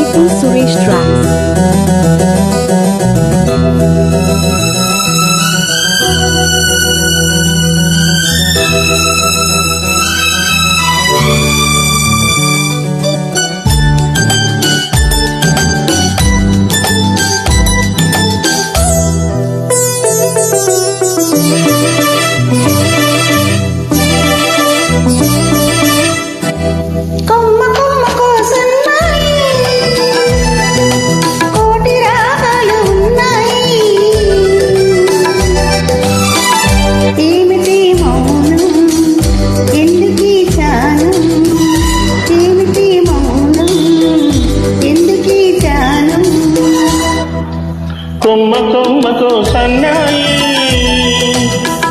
AP Suresh Tracks. కొమ్మ కొమ్మకో సన్నాయి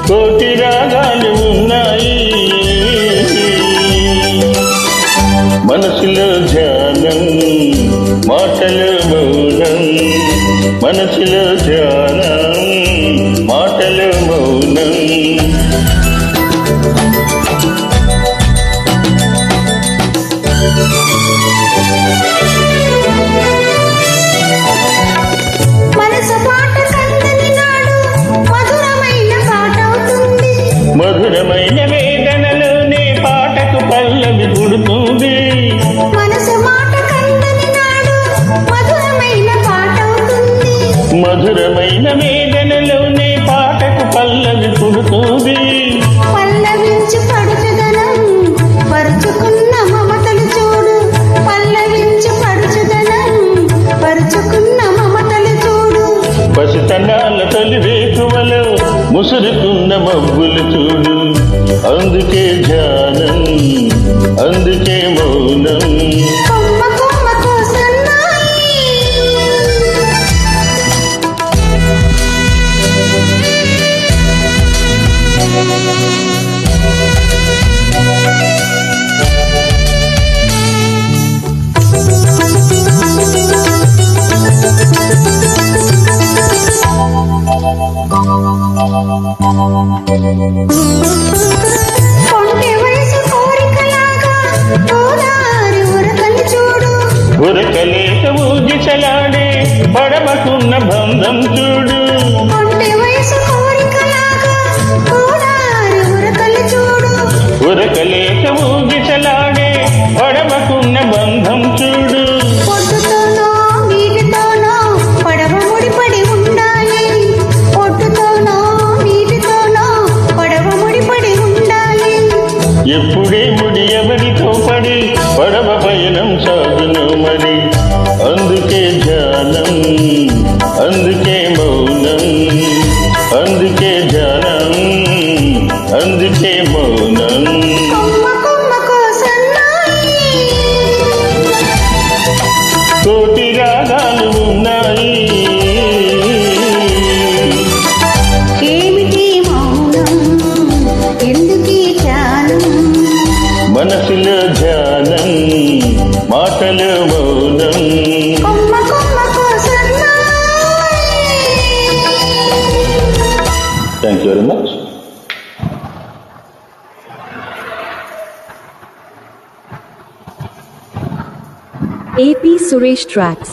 కోటి రాగాలు ఉన్నాయి, మనసులో ధ్యానం మాటలు మౌనం, మనసులో ధ్యానం మాటలు మౌనం. మధురమైన వేదనలోనే పాటకు పల్లవి పుడుతుంది, మనసు మాట కందని నాడు మధురమైన పాట అవుతుంది. మధురమైన వేదనలోనే పాటకు పల్లవి పుడుతుంది. పల్లవించు పడుచుదనం పరుచుకున్న మమతలు చూడు, పల్లవించు పడుచుదనం పరుచుకున్న మమతలు చూడు. పసితనాల తొలి వేకువలో ముసురుకున్న మబ్బులు చూడు, అందుకే ధ్యానం అందుకే మౌనం. కొమ్మ కొమ్మకో సన్నాయి కొంటె వయసు కోరికలాగా గోదారి ఉరకలు చూడు, ఉరకలేక ఊగిసలాడే పడమకున్న బంధం చూడు. కొంటె వయసు కోరికలాగా గోదారి ఉరకలు చూడు, ఉరకలేక ఊగిసలాడే పడమకున్న బంధం చూడు. పొట్టుతోనో నీటితోనో పడవ ముడిపడి ఉండాలి, పొట్టుతోనో నీటితోనో పడవ ముడిపడి ఉండాలి. ఎప్పుడే ముడి ఎవరితో పడి పడవ పయనం సాగును మరి, అందుకే ధ్యానం అందుకే మౌనం, అందుకే ధ్యానం అందుకే మౌనం. కొమ్మ కొమ్మకో సన్నాయి కోటి రాగాలు ఉన్నాయి, ఏమిటి మౌనం ఎందుకీ ధ్యానం, మనసులో ధ్యానం మాటలు మౌనం. కొమ్మ కొమ్మకో సన్నాయి. Thank you very much. AP Suresh Tracks.